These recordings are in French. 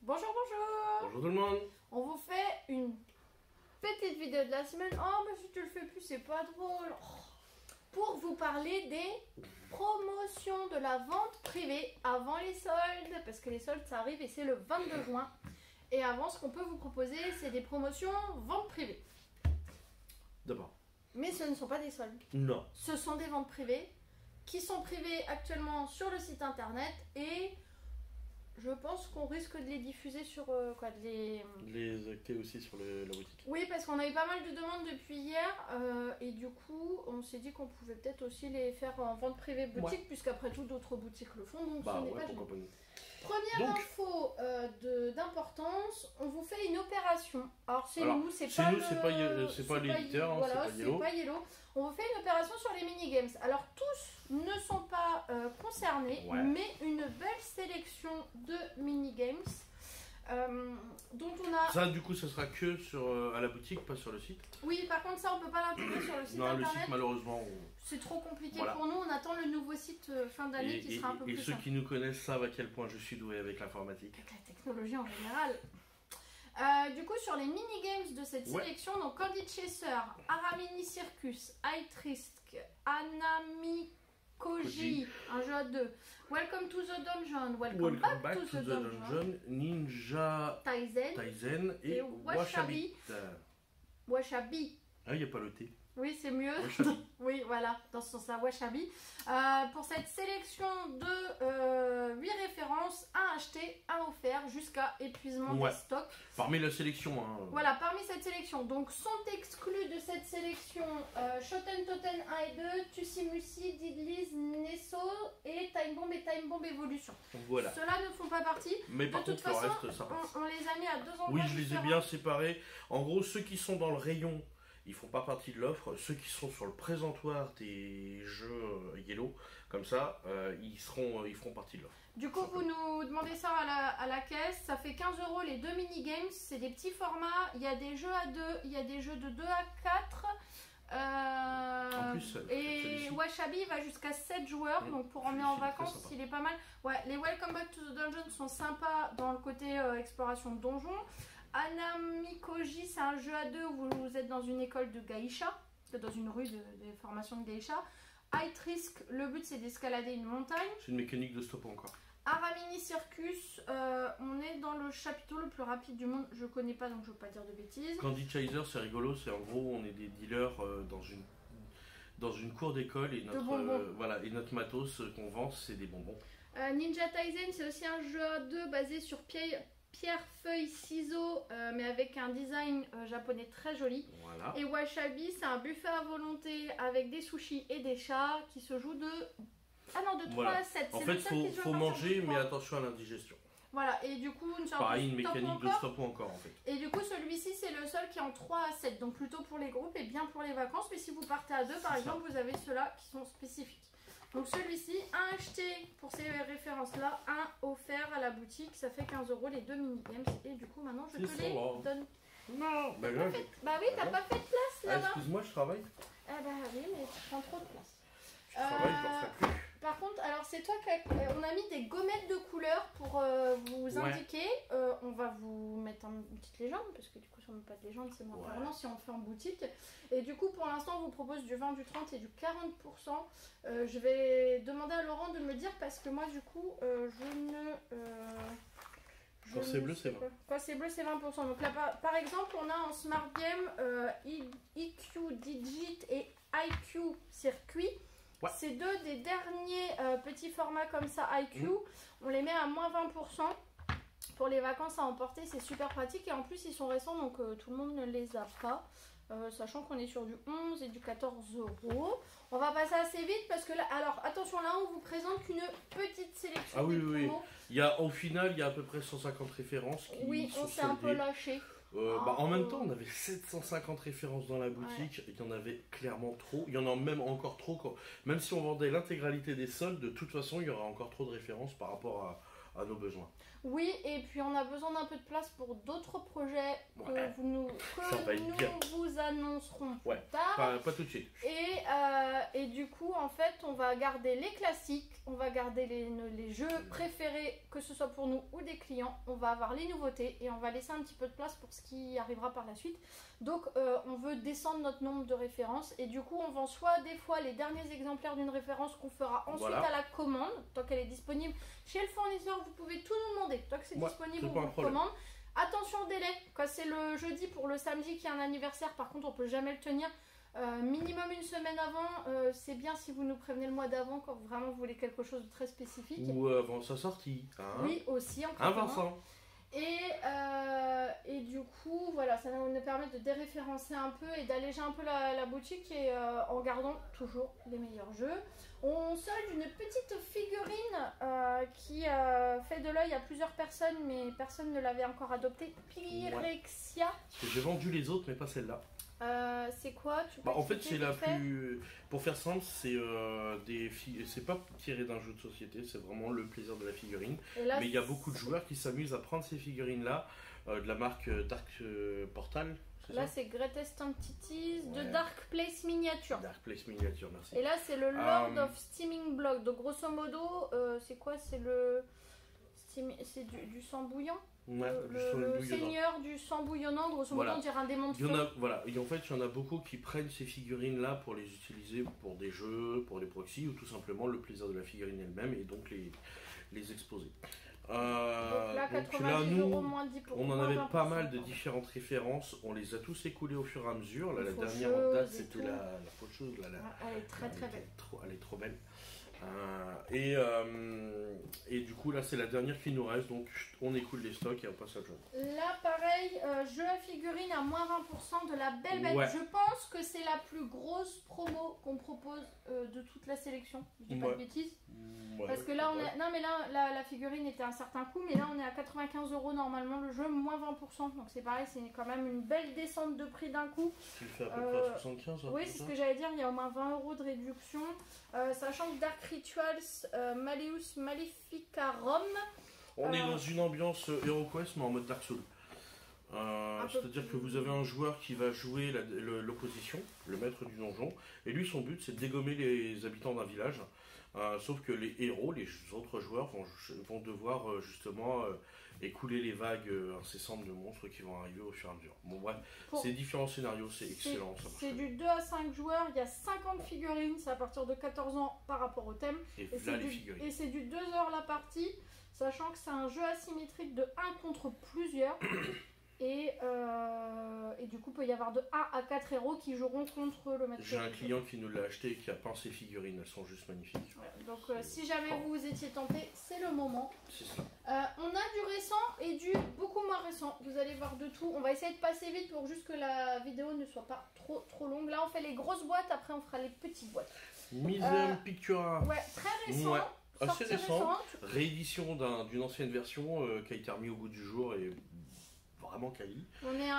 Bonjour, bonjour. Bonjour tout le monde. On vous fait une petite vidéo de la semaine. Oh, mais si tu le fais plus, c'est pas drôle. Pour vous parler des promotions de la vente privée avant les soldes. Parce que les soldes, ça arrive et c'est le 22 juin. Et avant, ce qu'on peut vous proposer, c'est des promotions vente privée. D'abord. Mais ce ne sont pas des soldes. Non. Ce sont des ventes privées qui sont privées actuellement sur le site internet et je pense qu'on risque de les diffuser sur Les acter aussi sur la boutique. Oui, parce qu'on a eu pas mal de demandes depuis hier et du coup on s'est dit qu'on pouvait peut-être aussi les faire en vente privée boutique puisqu'après tout d'autres boutiques le font, donc ce n'est pas gênant. Première info d'importance, on vous fait une opération. Alors c'est nous, c'est pas l'éditeur, voilà, c'est pas Yellow. On vous fait une opération sur les mini-games. Alors tous ne sont pas concernés, mais une belle sélection de mini-games. Dont on a... Ça du coup ce sera que sur, à la boutique, pas sur le site. Oui, par contre ça on peut pas l'intégrer sur le site internet. Le site malheureusement c'est trop compliqué pour nous, on attend le nouveau site fin d'année qui sera un peu plus simple. Et ceux qui nous connaissent savent à quel point je suis doué avec l'informatique. Avec la technologie en général. Du coup sur les mini-games de cette sélection, donc Candy Chaser, Aramini Circus, iTrisk, Anami Koji, un jeu à deux. Welcome to the Dungeon, Welcome back to the Dungeon, Ninja Taizen et Washabi. Washabi. Ah, il n'y a pas le T. Oui, c'est mieux. Oui, voilà, dans ce sens-là, Washabi. Pour cette sélection de 8 références, un acheté, un offert, jusqu'à épuisement des stocks. Parmi la sélection. Hein. Voilà, parmi cette sélection. Donc, sont exclus de cette sélection Shoten Toten 1 et 2, Tussimusi, Didliz, Nesso et Time Bomb Evolution. Voilà. Ceux-là ne font pas partie. Mais par contre, le reste, ça passe. On les a mis à deux endroits. Oui, je les ai bien séparés. En gros, ceux qui sont dans le rayon, ils font pas partie de l'offre. Ceux qui sont sur le présentoir des jeux Yellow, comme ça, ils feront partie de l'offre. Du coup, vous nous demandez ça à la caisse. Ça fait 15 € les deux mini-games. C'est des petits formats. Il y a des jeux à 2, il y a des jeux de 2 à 4. En plus, et Washabi va jusqu'à 7 joueurs. Donc pour emmener en vacances, il est pas mal. Ouais, les Welcome Back to the Dungeon sont sympas dans le côté exploration de donjons. Anami Koji, c'est un jeu à 2 où vous êtes dans une école de geisha, dans une rue de formation de geisha. iTrisk, le but c'est d'escalader une montagne. C'est une mécanique de stop encore. Aramini Circus, on est dans le chapiteau le plus rapide du monde. Je connais pas donc je veux pas dire de bêtises. Candy Chaser, c'est rigolo, c'est en gros on est des dealers dans une cour d'école et notre matos qu'on vend c'est des bonbons. Ninja Taizen, c'est aussi un jeu à 2 basé sur pierre, feuille, ciseaux, mais avec un design japonais très joli. Voilà. Et Washabi, c'est un buffet à volonté avec des sushis et des chats qui se joue de 3 à 7. En fait, il faut manger, mais attention à l'indigestion. Voilà, et du coup, une mécanique de stop encore en fait. Et du coup, celui-ci, c'est le seul qui est en 3 à 7, donc plutôt pour les groupes et bien pour les vacances. Mais si vous partez à 2, par exemple, vous avez ceux-là qui sont spécifiques. Donc celui-ci, un acheté pour ces références-là, un offert à la boutique, ça fait 15 € les deux mini-games. Et du coup, maintenant, je te les donne. Non, bah oui, t'as pas fait de place là-bas. Excuse-moi, je travaille. Ah bah oui, mais tu prends trop de place. Je travaille, je leur ferai plus. Par contre, alors c'est toi on a mis des gommettes de couleur pour vous indiquer. On va vous mettre une petite légende parce que du coup si on met pas de légende c'est moins parlant si on le fait en boutique. Et du coup pour l'instant on vous propose du 20, du 30 et du 40%. Je vais demander à Laurent de me dire parce que moi du coup quand c'est bleu, c'est 20. Quand c'est bleu, c'est 20%. Donc là, par exemple, on a en Smart Game EQ Digit et IQ Circuit. C'est deux des derniers petits formats comme ça IQ. On les met à moins 20%. Pour les vacances à emporter, c'est super pratique. Et en plus, ils sont récents, donc tout le monde ne les a pas. Sachant qu'on est sur du 11 et du 14 €. On va passer assez vite parce que là, alors attention, là on vous présente qu'une petite sélection. Ah oui. Au final, il y a à peu près 150 références qui sont on s'est un peu lâché. En même temps, on avait 750 références dans la boutique. Il y en avait clairement trop. Il y en a même encore trop. Même si on vendait l'intégralité des soldes, de toute façon, il y aura encore trop de références par rapport à nos besoins. Oui, et puis on a besoin d'un peu de place pour d'autres projets que nous vous annoncerons plus tard. Pas tout de suite. Et du coup, en fait, on va garder les classiques, on va garder les jeux préférés, que ce soit pour nous ou des clients. On va avoir les nouveautés et on va laisser un petit peu de place pour ce qui arrivera par la suite. Donc, on veut descendre notre nombre de références et du coup, on vend soit des fois les derniers exemplaires d'une référence qu'on fera ensuite à la commande, tant qu'elle est disponible chez le fournisseur. Vous pouvez tout nous demander. Tant que c'est disponible, on vous commande. Attention au délai, quand c'est le jeudi pour le samedi qui est un anniversaire, par contre on peut jamais le tenir. Minimum une semaine avant, c'est bien si vous nous prévenez le mois d'avant quand vraiment vous voulez quelque chose de très spécifique. Ou avant sa sortie. Oui, aussi. Vincent. Et du coup, voilà, ça va nous permettre de déréférencer un peu et d'alléger un peu la boutique et en gardant toujours les meilleurs jeux. On solde une petite figurine qui fait de l'œil à plusieurs personnes, mais personne ne l'avait encore adoptée. Pyrexia. Parce que j'ai vendu les autres, mais pas celle-là. C'est quoi en fait, c'est la plus. Pour faire simple, c'est c'est pas tiré d'un jeu de société, c'est vraiment le plaisir de la figurine. Là, mais il y a beaucoup de joueurs qui s'amusent à prendre ces figurines-là de la marque Dark Portal. Là, c'est Greatest Entities de Dark Place Miniature. Dark Place Miniature, merci. Et là, c'est le Lord of Steaming Block. Donc, grosso modo, c'est quoi? C'est du sang bouillant. Le seigneur du sang bouillonnant, grosso modo, on dirait un démon de feu. Et en fait, il y en a beaucoup qui prennent ces figurines-là pour les utiliser pour des jeux, pour des proxys, ou tout simplement le plaisir de la figurine elle-même, et donc les exposer. Donc là, 90 € moins 10%. On en avait pas mal de différentes références, on les a tous écoulés au fur et à mesure. Là, la dernière en date, c'était la faucheuse. Elle est très très belle. Elle est trop belle. Et du coup là c'est la dernière qui nous reste, donc on écoule les stocks et on passe à autre chose. Là pareil, jeu à figurine à moins 20% de la belle bête. Je pense que c'est la plus grosse promo qu'on propose de toute la sélection. Je dis pas de bêtises. Parce que là on est... Non mais là la figurine était à un certain coût, mais là on est à 95 € normalement le jeu, moins 20%. Donc c'est pareil, c'est quand même une belle descente de prix d'un coup. Tu fais à peu près 75 hein, oui, c'est ce que j'allais dire, il y a au moins 20 € de réduction. Sachant que Dark Rituals Malleus Maleficarum. On est dans une ambiance HeroQuest mais en mode Dark Souls. C'est-à-dire que vous avez un joueur qui va jouer l'opposition, le maître du donjon, et lui son but c'est de dégommer les habitants d'un village. Sauf que les héros, les autres joueurs vont devoir justement écouler les vagues incessantes de monstres qui vont arriver au fur et à mesure. Bon bref, c'est différents scénarios, c'est excellent. C'est du 2 à 5 joueurs, il y a 50 figurines, c'est à partir de 14 ans par rapport au thème. Et c'est du 2 heures la partie, sachant que c'est un jeu asymétrique de 1 contre plusieurs. Et du coup, il peut y avoir de 1 à 4 héros qui joueront contre le maître. J'ai un client qui nous l'a acheté et qui a peint ses figurines, elles sont juste magnifiques. Voilà, donc si jamais vous étiez tenté, c'est le moment. C'est ça. On a du récent et du beaucoup moins récent. Vous allez voir de tout. On va essayer de passer vite pour juste que la vidéo ne soit pas trop longue. Là, on fait les grosses boîtes, après on fera les petites boîtes. Museum Pictura. Ouais, très récent. Ouais. Assez récent. Réédition d'une ancienne version qui a été remise au goût du jour et vraiment quali. On est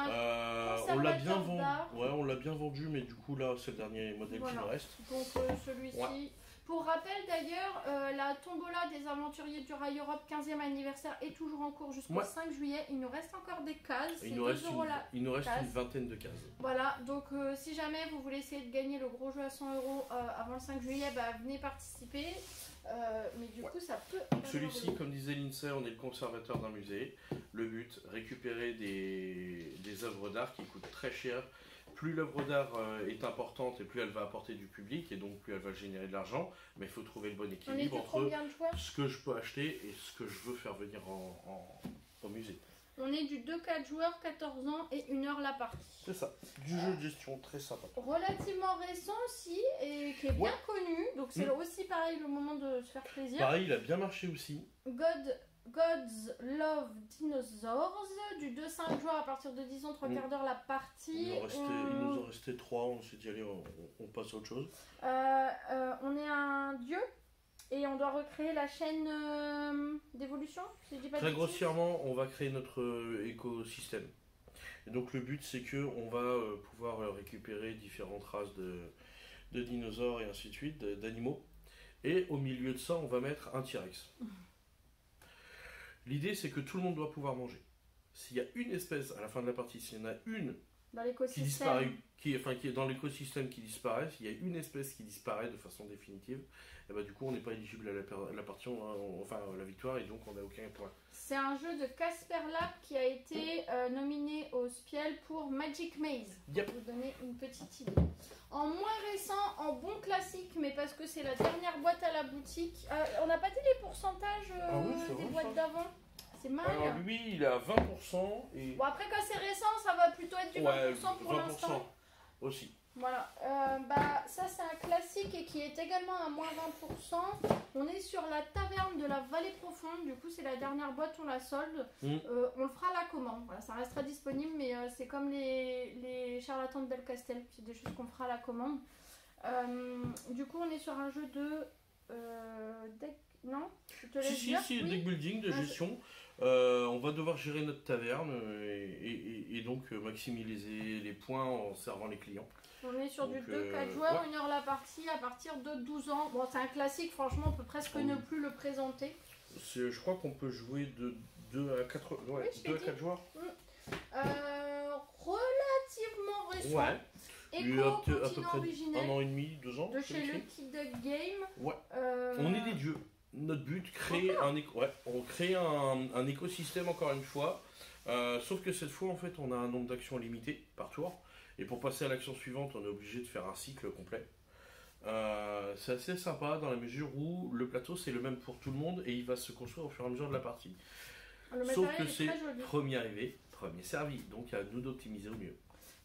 on l'a bien vendu. Ouais, on l'a bien vendu, mais du coup là c'est le dernier modèle qui nous reste. Donc celui-ci. Ouais. Pour rappel d'ailleurs, la tombola des aventuriers du Rail Europe 15e anniversaire est toujours en cours jusqu'au 5 juillet. Il nous reste encore des cases. Il nous reste une vingtaine de cases. Voilà, donc si jamais vous voulez essayer de gagner le gros jeu à 100 € avant le 5 juillet, venez participer. Mais du coup ça peut... Donc celui-ci, comme disait l'INSEE, on est le conservateur d'un musée. Le but, récupérer des œuvres d'art qui coûtent très cher. Plus l'œuvre d'art est importante et plus elle va apporter du public et donc plus elle va générer de l'argent. Mais il faut trouver le bon équilibre entre ce que je peux acheter et ce que je veux faire venir au musée. On est du 2-4 joueurs, 14 ans et 1 heure la partie. C'est ça, du jeu de gestion très sympa. Relativement récent aussi et qui est bien connu. Donc c'est aussi pareil le moment de se faire plaisir. Pareil, il a bien marché aussi. God's Love Dinosaurs, du 2-5 joueurs à partir de 10 ans, 3/4 d'heure la partie. Il nous en restait 3, on s'est dit allez on passe à autre chose. On est un dieu et on doit recréer la chaîne d'évolution. Très grossièrement, on va créer notre écosystème. Et donc le but c'est que on va pouvoir récupérer différentes races de dinosaures et ainsi de suite, d'animaux. Et au milieu de ça, on va mettre un T-Rex. L'idée, c'est que tout le monde doit pouvoir manger. S'il y a une espèce à la fin de la partie, s'il y en a une qui disparaît, qui est dans l'écosystème qui disparaît, s'il y a une espèce qui disparaît de façon définitive, et du coup on n'est pas éligible à la partie, enfin à la victoire, et donc on n'a aucun point. C'est un jeu de Casper Lab qui a été nominé au Spiel pour Magic Maze. Yep. Pour vous donner une petite idée. En moins récent, en bon classique, mais parce que c'est la dernière boîte à la boutique. On n'a pas dit les pourcentages des boîtes d'avant. C'est mal. Alors lui, il est à 20%. Et... Bon, après, quand c'est récent, ça va plutôt être du 20% pour l'instant. Aussi. Voilà. Ça, c'est un classique et qui est également à moins 20%. On est sur la taverne de la vallée profonde. Du coup, c'est la dernière boîte, on la solde. On le fera à la commande. Voilà, ça restera disponible, mais c'est comme les charlatans de Belcastel. C'est des choses qu'on fera à la commande. Du coup, on est sur un jeu de... deck... Non, je te laisse dire. Si, deck building, de gestion. On va devoir gérer notre taverne et donc maximiser les points en servant les clients. On est sur du 2-4 joueurs, 1 heure la partie à partir de 12 ans. Bon, c'est un classique, franchement, on peut presque ne plus le présenter. Je crois qu'on peut jouer de 2 à 4, 2 à 4 joueurs. Relativement récent. Ouais. À peu près originel, 1 an et demi, 2 ans. De chez Lucky Duck Game. Ouais. On est des dieux. Notre but, on crée un écosystème encore une fois. Sauf que cette fois, en fait, on a un nombre d'actions limité par tour. Et pour passer à l'action suivante, on est obligé de faire un cycle complet. C'est assez sympa dans la mesure où le plateau, c'est le même pour tout le monde et il va se construire au fur et à mesure de la partie. Sauf que c'est premier arrivé, premier servi. Donc à nous d'optimiser au mieux.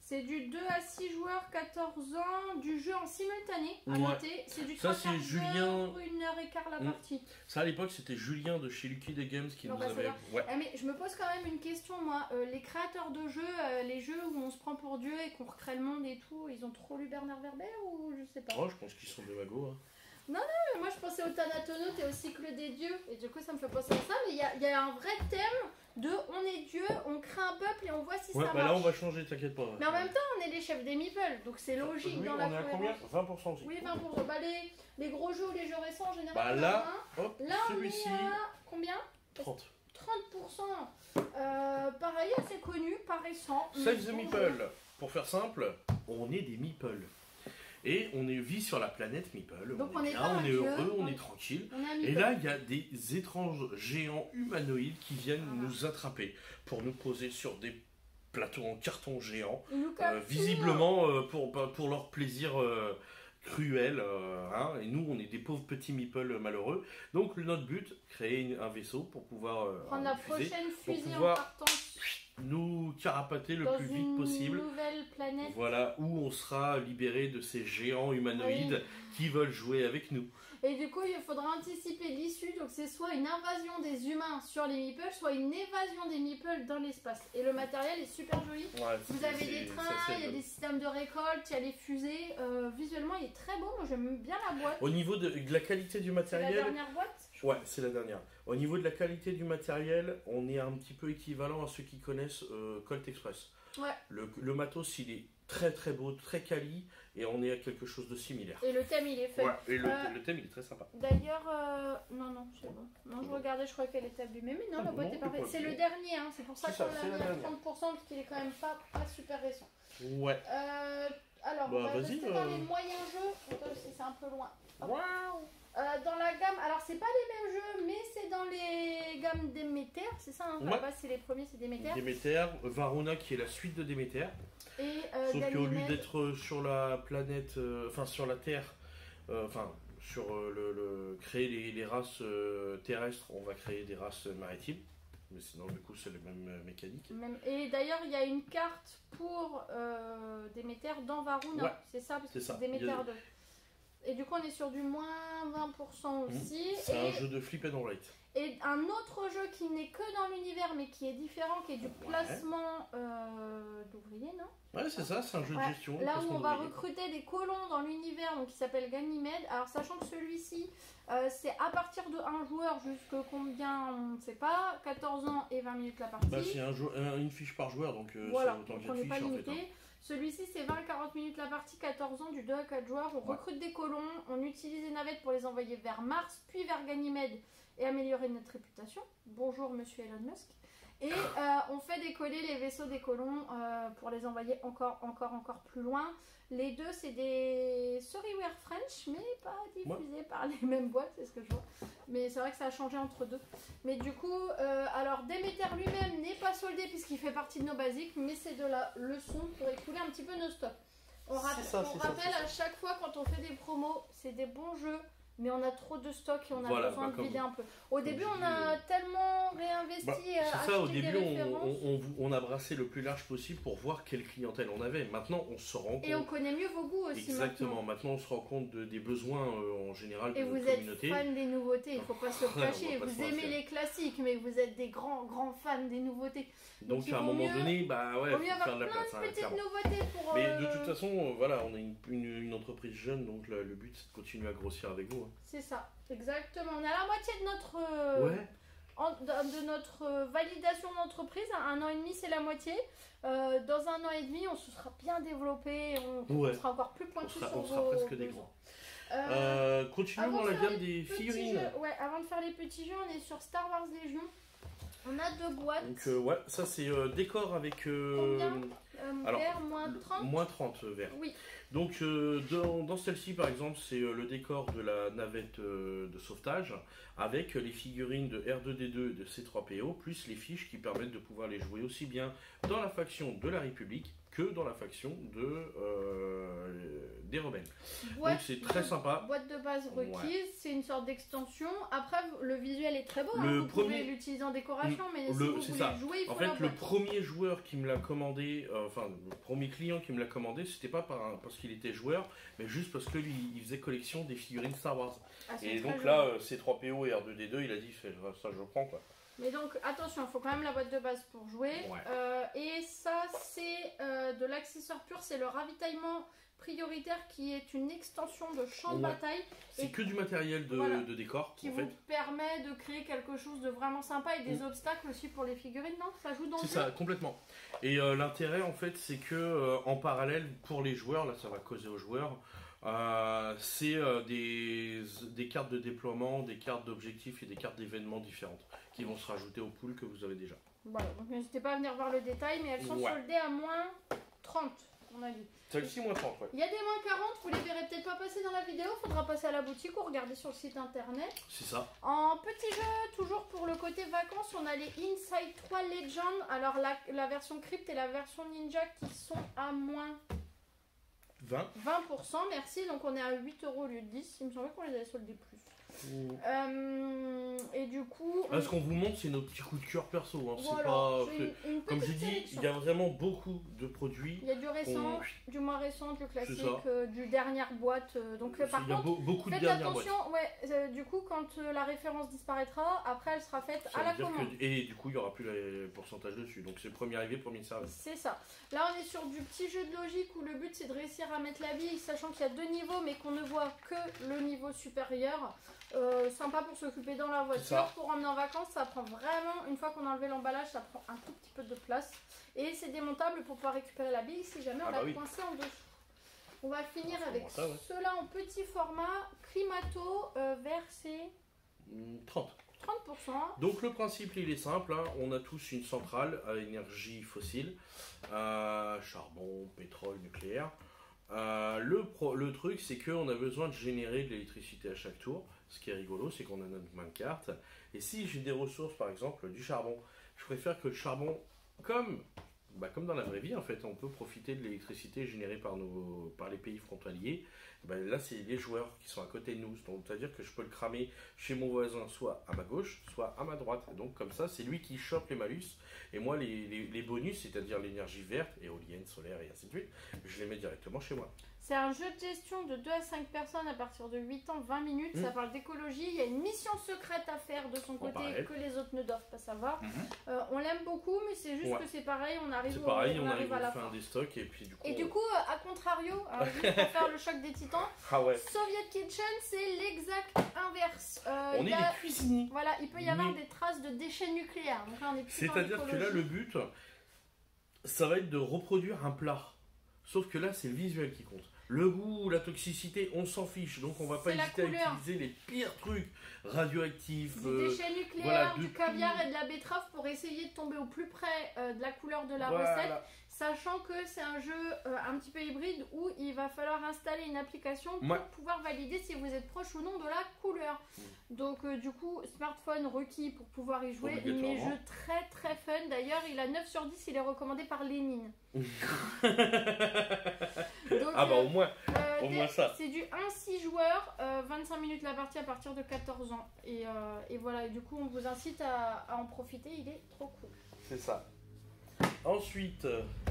C'est du 2 à 6 joueurs, 14 ans, du jeu en simultané, à noter. C'est du 3 quarts d'heure, 1h15 la partie. Ça, à l'époque, c'était Julien de chez Lucky Duck Games qui nous avait... mais je me pose quand même une question, moi. Les créateurs de jeux, les jeux où on se prend pour Dieu et qu'on recrée le monde et tout, ils ont trop lu Bernard Werber ou je sais pas? Oh, je pense qu'ils sont des magos. Non, mais moi je pensais au Thanatonautes et au cycle des dieux. Et du coup, ça me fait penser à ça. Mais il y a un vrai thème de on est Dieu, on crée un peuple et on voit si ça marche. Là on va changer, t'inquiète pas. Mais en même temps, on est les chefs des meeples, donc c'est logique dans la on est à combien? 20% aussi. Oui, 20%. Les gros jeux ou les jeux récents en général. Là, celui-ci. On est à combien? 30%. Pareil, assez connu, pas récent. Save the meeple. Pour faire simple, on est des meeples. Et on vit sur la planète Meeple. Donc on est heureux, on est tranquille. Et là, il y a des étranges géants humanoïdes qui viennent nous attraper pour nous poser sur des plateaux en carton géant. Visiblement pour leur plaisir cruel. Et nous, on est des pauvres petits Meeple malheureux. Donc notre but, créer un vaisseau pour pouvoir prendre la prochaine fusée en partant. Nous carapater le plus vite possible. Nouvelle planète. Voilà, où on sera libéré de ces géants humanoïdes qui veulent jouer avec nous. Et du coup, il faudra anticiper l'issue. Donc, c'est soit une invasion des humains sur les meeples, soit une évasion des meeples dans l'espace. Et le matériel est super joli. Vous avez des trains, il y a des systèmes de récolte, il y a les fusées. Visuellement, il est très beau. Moi, j'aime bien la boîte. Au niveau de la qualité du matériel. C'est la dernière boîte? Ouais, c'est la dernière. Au niveau de la qualité du matériel, on est un petit peu équivalent à ceux qui connaissent Colt Express. Ouais. Le matos, il est très très beau, très quali, et on est à quelque chose de similaire. Et le thème, il est fait. Ouais, et le thème, il est très sympa. D'ailleurs, non, c'est bon. Non, je regardais, je crois qu'elle est établie. Mais non, la boîte est parfaite. C'est le dernier, hein. C'est pour ça qu'on l'a mis à 30%, parce qu'il est quand même pas super récent. Ouais. Alors, on va rester dans les moyens jeux. C'est un peu loin. Waouh! Dans la gamme, alors c'est pas les mêmes jeux, mais c'est dans les gammes Déméter, c'est ça, hein, là-bas c'est les premiers, c'est Déméter. Déméter, Varuna qui est la suite de Déméter. Sauf qu'au lieu d'être sur la planète, sur la Terre, créer les races terrestres, on va créer des races maritimes. Mais sinon, du coup, c'est la même mécanique. Et d'ailleurs, il y a une carte pour Déméter dans Varuna, c'est ça, parce que c'est Déméter 2. Et du coup, on est sur du moins 20% aussi. C'est un jeu de flip and write. Et un autre jeu qui n'est que dans l'univers, mais qui est différent, qui est du placement d'ouvriers, non? Ouais, c'est ça, c'est un jeu de gestion. Là où on va recruter des colons dans l'univers, donc qui s'appelle Ganymède. Alors, sachant que celui-ci, c'est à partir de 1 joueur, jusque combien, on ne sait pas, 14 ans et 20 minutes la partie. C'est une fiche par joueur, donc voilà, c'est autant on n'est pas limité. Celui-ci, c'est 20 à 40 minutes la partie, 14 ans, du 2 à 4 joueurs. On recrute des colons, on utilise les navettes pour les envoyer vers Mars, puis vers Ganymède et améliorer notre réputation. Bonjour, monsieur Elon Musk. Et on fait décoller les vaisseaux des colons pour les envoyer encore plus loin. Les deux, c'est des Sorryware French, mais pas diffusés par les mêmes boîtes, c'est ce que je vois. Mais c'est vrai que ça a changé entre deux. Mais du coup, alors Déméter lui-même n'est pas soldé puisqu'il fait partie de nos basiques, mais c'est de la leçon pour écouler un petit peu nos stocks. On rappelle à chaque fois quand on fait des promos, c'est des bons jeux. Mais on a trop de stock et on a besoin de vider un peu. Au début, on a tellement réinvesti. C'est ça, au début, on a brassé le plus large possible pour voir quelle clientèle on avait. Maintenant, on se rend compte. Et on connaît mieux vos goûts aussi. Exactement. Maintenant, on se rend compte des besoins en général de la communauté. Et vous êtes fan des nouveautés, il ne faut pas se le cacher. Vous aimez les classiques, mais vous êtes des grands fans des nouveautés. Donc à un moment donné, il faut faire de la place. Petites nouveautés pour. Mais de toute façon, voilà, on est une entreprise jeune, donc le but c'est de continuer à grossir avec vous. C'est ça, exactement. On est à la moitié de notre validation d'entreprise. 1 an et demi, c'est la moitié. Dans 1 an et demi, on se sera bien développé. On sera encore plus pointu sur vos... On sera presque des grands. Continuons dans la gamme des figurines. Avant de faire les petits jeux, on est sur Star Wars Légion. On a 2 boîtes. Donc ça c'est décor avec... Combien vert, moins 30 Moins 30 vert. Oui. Donc dans celle-ci par exemple c'est le décor de la navette de sauvetage avec les figurines de R2D2 et de C3PO plus les fiches qui permettent de pouvoir les jouer aussi bien dans la faction de la République que dans la faction des rebelles. Donc c'est très sympa. Boîte de base requise, c'est une sorte d'extension. Après le visuel est très beau, vous pouvez l'utiliser en décoration, mais si vous voulez jouer, il faut la boîte. Le premier joueur qui me l'a commandé, le premier client qui me l'a commandé, c'était pas parce qu'il était joueur, mais juste parce que lui, il faisait collection des figurines Star Wars. Et donc là, C3PO et R2D2, il a dit ça je prends quoi. Mais donc attention, il faut quand même la boîte de base pour jouer. Et ça c'est de l'accessoire pur, c'est le ravitaillement prioritaire qui est une extension de champ de bataille. C'est que du matériel de décor qui vous permet de créer quelque chose de vraiment sympa et des obstacles aussi pour les figurines, non? Ça joue dans le jeu. C'est ça, complètement. Et l'intérêt en fait c'est que en parallèle pour les joueurs, là ça va causer aux joueurs, c'est des cartes de déploiement, des cartes d'objectifs et des cartes d'événements différentes qui vont se rajouter au pool que vous avez déjà. Voilà, donc n'hésitez pas à venir voir le détail, mais elles sont soldées à moins 30, on a vu. Celle-ci moins 30, Il y a des moins 40, vous les verrez peut-être pas passer dans la vidéo, faudra passer à la boutique ou regarder sur le site internet. C'est ça. En petit jeu, toujours pour le côté vacances, on a les Inside 3 Legends. Alors la version Crypt et la version Ninja qui sont à moins 20%, merci. Donc on est à 8 € au lieu de 10. Il me semblait qu'on les avait soldés plus. Et du coup... Là, ce qu'on vous montre, c'est nos petits coups de cœur perso. Hein. Voilà, comme j'ai dit, il y a vraiment beaucoup de produits. Il y a du récent, du moins récent, du classique, du dernière boîte. Donc par contre, beaucoup faites attention. Du coup, quand la référence disparaîtra, après elle sera faite à la commande. Et du coup, il n'y aura plus le pourcentage dessus. Donc c'est premier arrivé, premier servi. C'est ça. Là, on est sur du petit jeu de logique où le but c'est de réussir à mettre la bille, sachant qu'il y a 2 niveaux, mais qu'on ne voit que le niveau supérieur. Sympa pour s'occuper dans la voiture, pour emmener en vacances, ça prend vraiment, une fois qu'on a enlevé l'emballage, ça prend un tout petit peu de place et c'est démontable pour pouvoir récupérer la bille si jamais on va coincer en dessous. On va finir avec ceux-là en petit format, Climato, verset 30%. Donc le principe il est simple, hein. On a tous une centrale à énergie fossile, charbon, pétrole, nucléaire. Le truc c'est qu'on a besoin de générer de l'électricité à chaque tour. Ce qui est rigolo c'est qu'on a notre main de carte et si j'ai des ressources par exemple du charbon, je préfère que le charbon comme dans la vraie vie en fait on peut profiter de l'électricité générée par les pays frontaliers. Là c'est les joueurs qui sont à côté de nous, donc c'est à dire que je peux le cramer chez mon voisin soit à ma gauche soit à ma droite, donc comme ça c'est lui qui chope les malus et moi les bonus, c'est à dire l'énergie verte, éolienne, solaire et ainsi de suite, je les mets directement chez moi. C'est un jeu de gestion de 2 à 5 personnes à partir de 8 ans, 20 minutes. Ça parle d'écologie. Il y a une mission secrète à faire de son côté que les autres ne doivent pas savoir. On l'aime beaucoup, mais c'est juste que c'est pareil. On arrive à la fin des stocks. Et du coup, à contrario, juste pour faire le choc des titans, Soviet Kitchen, c'est l'exact inverse. On est des cuisiniers. Voilà, il peut y avoir des traces de déchets nucléaires. Donc là, on est plus c'est-à-dire que là, le but, ça va être de reproduire un plat. Sauf que là, c'est le visuel qui compte. Le goût, la toxicité, on s'en fiche. Donc on va pas hésiter à utiliser les pires trucs radioactifs. Du déchet nucléaire, voilà, du caviar et de la betterave pour essayer de tomber au plus près de la couleur de la recette. Sachant que c'est un jeu un petit peu hybride où il va falloir installer une application pour pouvoir valider si vous êtes proche ou non de la couleur. Donc du coup, smartphone requis pour pouvoir y jouer, mais jeu très très fun. D'ailleurs, il a 9 sur 10, il est recommandé par Lénine. Donc, au moins ça. C'est du 1-6 joueurs, 25 minutes la partie à partir de 14 ans. Et voilà, et du coup, on vous incite à en profiter, il est trop cool. C'est ça. Ensuite,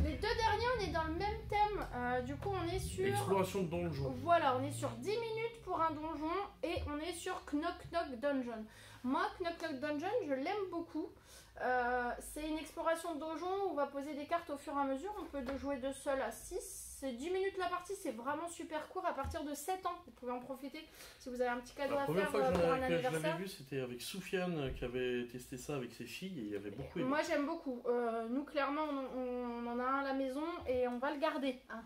les deux derniers, on est dans le même thème. Du coup, on est sur exploration de donjon. Voilà, on est sur 10 minutes pour un donjon et on est sur Knock Knock Dungeon. Moi, Knock Knock Dungeon, je l'aime beaucoup. C'est une exploration de donjon où on va poser des cartes au fur et à mesure. On peut jouer de seul à 6. C'est 10 minutes la partie, c'est vraiment super court. À partir de 7 ans, vous pouvez en profiter si vous avez un petit cadeau à faire pour un anniversaire. Je l'avais vu, c'était avec Soufiane qui avait testé ça avec ses filles et il y avait beaucoup aimé. Moi j'aime beaucoup. Nous clairement on en a un à la maison et on va le garder. Hein,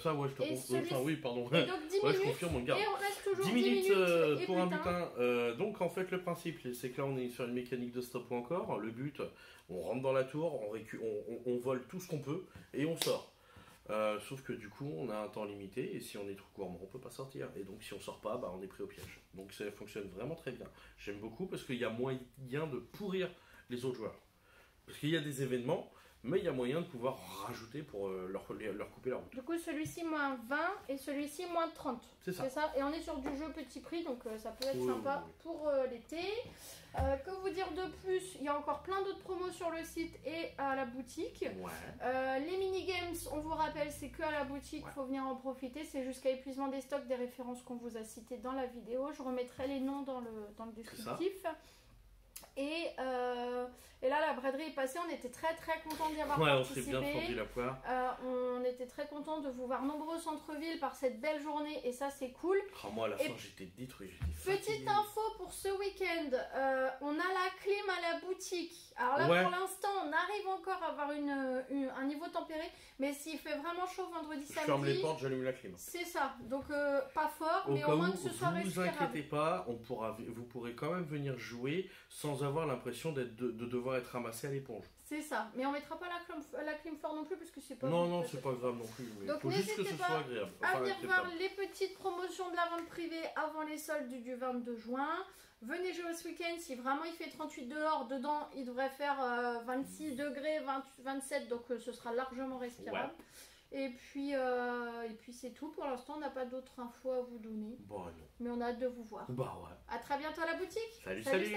ça ouais je te confirme. Oui pardon. Et donc 10 minutes je confirme, on le garde. Et on reste toujours 10 minutes pour un butin. Donc en fait le principe c'est que là on est sur une mécanique de stop ou encore. Le but, on rentre dans la tour, on vole tout ce qu'on peut et on sort. Sauf que du coup on a un temps limité et si on est trop gourmand on peut pas sortir et donc si on sort pas on est pris au piège. Donc ça fonctionne vraiment très bien. J'aime beaucoup parce qu'il y a moyen de pourrir les autres joueurs. Parce qu'il y a des événements mais il y a moyen de pouvoir rajouter pour leur couper la route. Du coup celui-ci moins 20 et celui-ci moins 30. C'est ça. Et on est sur du jeu petit prix donc ça peut être sympa pour l'été. Que vous dire de plus? Il y a encore plein d'autres promos sur le site et à la boutique. Les mini-games, on vous rappelle, c'est que à la boutique, il faut venir en profiter. C'est jusqu'à épuisement des stocks, des références qu'on vous a citées dans la vidéo. Je remettrai les noms dans le descriptif. Et là, la braderie est passée. On était très très contents d'y avoir participé. On s'est bien fendu la poire. On était très contents de vous voir nombreux au centre-ville par cette belle journée. Et ça, c'est cool. Moi, à la fin, j'étais détruit. Petite info pour ce week-end. On a la clim à la boutique. Alors là, pour l'instant, on arrive encore à avoir un niveau tempéré. Mais s'il fait vraiment chaud vendredi, samedi... Je ferme les portes, j'allume la clim. C'est ça. Donc, pas fort, mais au moins que ce soit respirable. Ne vous inquiétez pas, vous pourrez quand même venir jouer sans avoir l'impression de devoir être ramassé à l'éponge. C'est ça, mais on mettra pas la clim fort non plus parce que c'est pas... Non, c'est pas grave non plus. Donc faut juste que ce soit agréable. À venir voir les petites promotions de la vente privée avant les soldes du 22 juin. Venez jouer ce week-end, si vraiment il fait 38 dehors, dedans il devrait faire 26 degrés, 27, donc ce sera largement respirable. Et puis c'est tout. Pour l'instant, on n'a pas d'autres infos à vous donner. Non. Mais on a hâte de vous voir. À très bientôt à la boutique. Salut.